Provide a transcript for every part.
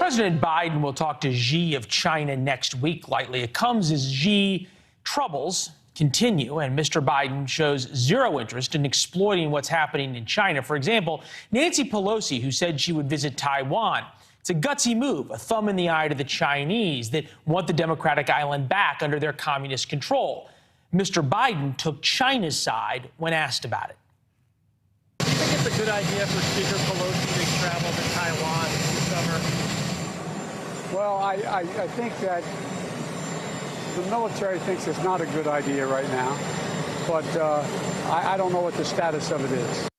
President Biden will talk to Xi of China next week. Likely it comes as Xi troubles continue, and Mr. Biden shows zero interest in exploiting what's happening in China. For example, Nancy Pelosi, who said she would visit Taiwan. It's a gutsy move, a thumb in the eye to the Chinese that want the democratic island back under their communist control. Mr. Biden took China's side when asked about it. Do you think it's a good idea for Speaker Pelosi to travel to Taiwan this summer? Well, I think that the military thinks it's not a good idea right now, but I don't know what the status of it is.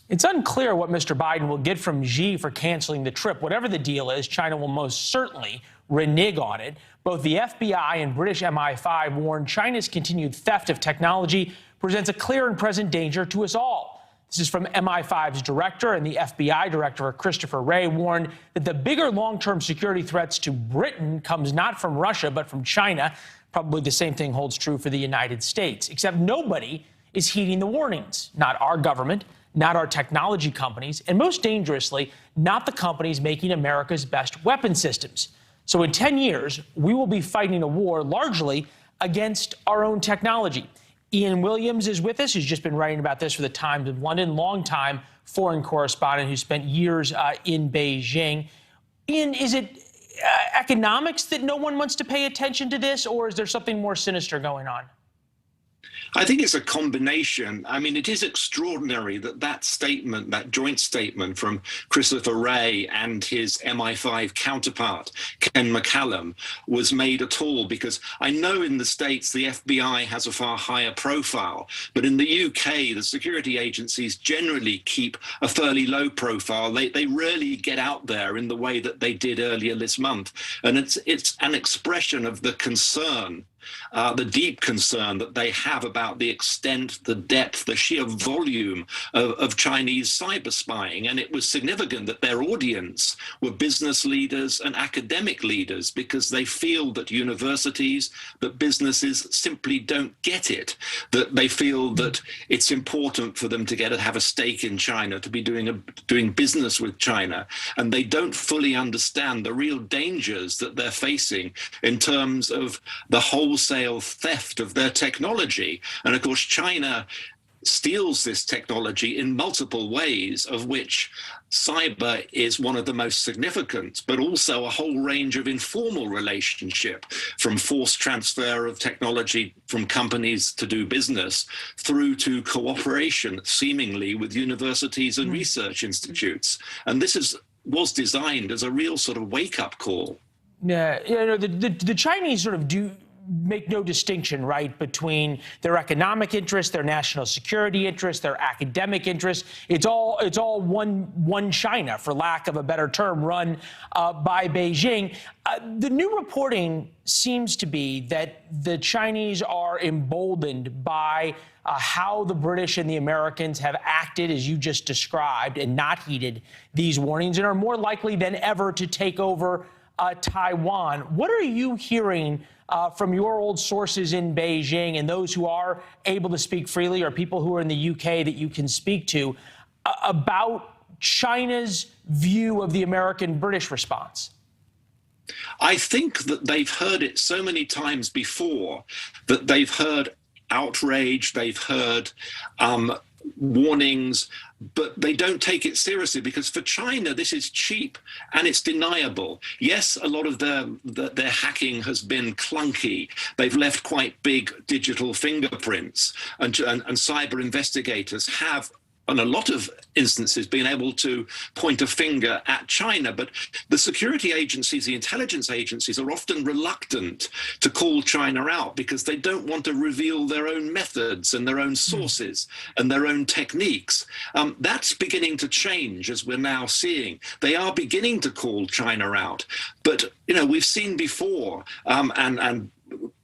It's unclear what Mr. Biden will get from Xi for canceling the trip. Whatever the deal is, China will most certainly renege on it. Both the FBI and British MI5 warn China's continued theft of technology presents a clear and present danger to us all. This is from MI5's director, and the FBI director, Christopher Wray, warned that the bigger long-term security threats to Britain comes not from Russia, but from China. Probably the same thing holds true for the United States, except nobody is heeding the warnings. Not our government, not our technology companies, and most dangerously, not the companies making America's best weapon systems. So in 10 years, we will be fighting a war largely against our own technology. Ian Williams is with us, who's just been writing about this for the Times of London, longtime foreign correspondent who spent years in Beijing. Ian, is it economics that no one wants to pay attention to this, or is there something more sinister going on? I think it's a combination. I mean, it is extraordinary that that statement, that joint statement from Christopher Wray and his MI5 counterpart, Ken McCallum, was made at all, because I know in the States the FBI has a far higher profile, but in the UK, the security agencies generally keep a fairly low profile. They rarely get out there in the way that they did earlier this month. And it's an expression of the concern, the deep concern that they have about the extent, the depth, the sheer volume of Chinese cyber spying. And it was significant that their audience were business leaders and academic leaders, because they feel that universities, that businesses simply don't get it, that they feel that it's important for them to have a stake in China, to be doing business with China. And they don't fully understand the real dangers that they're facing in terms of the wholesale theft of their technology. And of course, China steals this technology in multiple ways, of which cyber is one of the most significant, but also a whole range of informal relationship, from forced transfer of technology from companies to do business through to cooperation, seemingly, with universities and research institutes. And this was designed as a real sort of wake-up call. Yeah, the Chinese sort of do make no distinction, right, between their economic interests, their national security interests, their academic interests. It's all one China, for lack of a better term, run by Beijing. The new reporting seems to be that the Chinese are emboldened by how the British and the Americans have acted, as you just described, and not heeded these warnings, and are more likely than ever to take over Taiwan. What are you hearing from your old sources in Beijing and those who are able to speak freely, or people who are in the UK that you can speak to, about China's view of the American-British response? I think that they've heard it so many times before that they've heard outrage, they've heard warnings, but they don't take it seriously, because for China, this is cheap and it's deniable. Yes, a lot of their hacking has been clunky. They've left quite big digital fingerprints, and cyber investigators have, on a lot of instances, being able to point a finger at China. But the security agencies, the intelligence agencies, are often reluctant to call China out, because they don't want to reveal their own methods and their own sources and their own techniques. That's beginning to change, as we're now seeing. They are beginning to call China out. But, we've seen before, and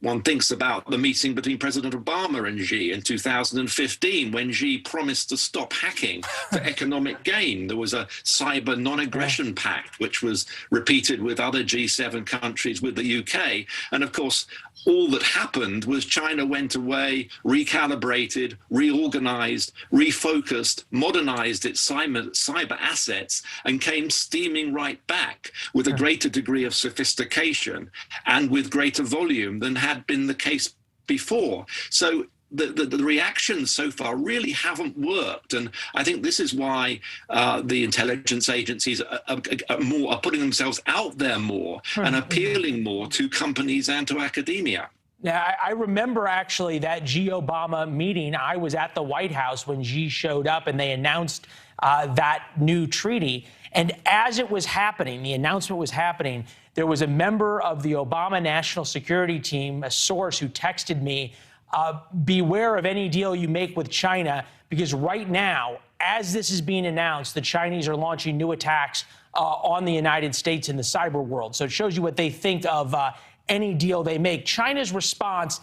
one thinks about the meeting between President Obama and Xi in 2015, when Xi promised to stop hacking for economic gain. There was a cyber non-aggression pact, which was repeated with other G7 countries, with the UK. And of course, all that happened was China went away, recalibrated, reorganized, refocused, modernized its cyber assets, and came steaming right back with a greater degree of sophistication and with greater volume than had been the case before. So the reactions so far really haven't worked. And I think this is why the intelligence agencies are putting themselves out there more and appealing more to companies and to academia. Now, I remember actually that Xi-Obama meeting. I was at the White House when Xi showed up and they announced that new treaty. And as it was happening, the announcement was happening, there was a member of the Obama National Security Team, a source, who texted me, beware of any deal you make with China, because right now, as this is being announced, the Chinese are launching new attacks on the United States in the cyber world. So it shows you what they think of any deal they make. China's response,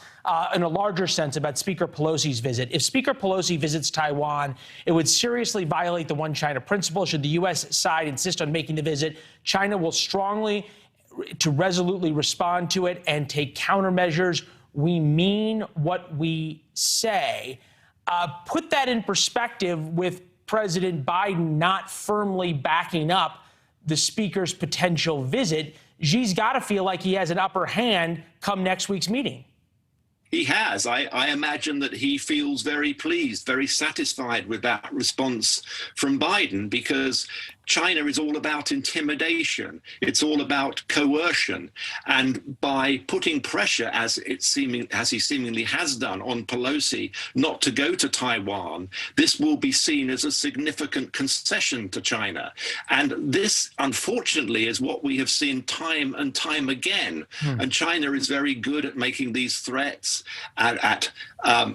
in a larger sense, about Speaker Pelosi's visit. If Speaker Pelosi visits Taiwan, it would seriously violate the One China principle. Should the U.S. side insist on making the visit, China will strongly to resolutely respond to it and take countermeasures. We mean what we say. Put that in perspective with President Biden not firmly backing up the speaker's potential visit. Xi's got to feel like he has an upper hand come next week's meeting. He has. I imagine that he feels very pleased, very satisfied with that response from Biden, because China is all about intimidation. It's all about coercion. And by putting pressure, as he seemingly has done, on Pelosi not to go to Taiwan, this will be seen as a significant concession to China. And this, unfortunately, is what we have seen time and time again. And China is very good at making these threats, at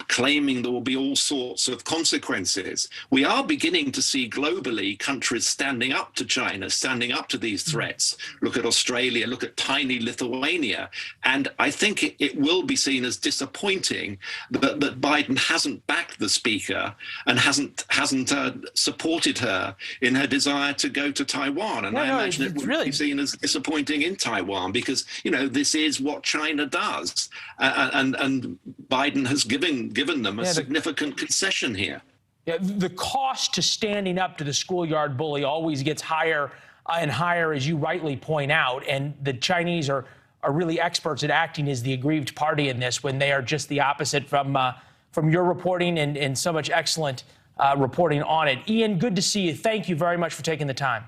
claiming there will be all sorts of consequences. We are beginning to see globally countries standing up to China, standing up to these threats. Look at Australia, look at tiny Lithuania. And I think it will be seen as disappointing that Biden hasn't backed the speaker and hasn't supported her in her desire to go to Taiwan. And I imagine it will be seen as disappointing in Taiwan, because, you know, this is what China does. And Biden has given them a significant concession here. Yeah, the cost to standing up to the schoolyard bully always gets higher and higher, as you rightly point out. And the Chinese are really experts at acting as the aggrieved party in this, when they are just the opposite from your reporting and so much excellent reporting on it. Ian, good to see you. Thank you very much for taking the time.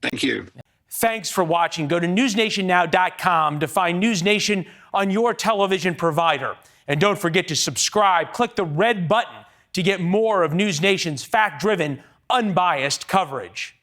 Thank you. Thanks for watching. Go to newsnationnow.com to find NewsNation on your television provider. And don't forget to subscribe. Click the red button to get more of NewsNation's fact-driven, unbiased coverage.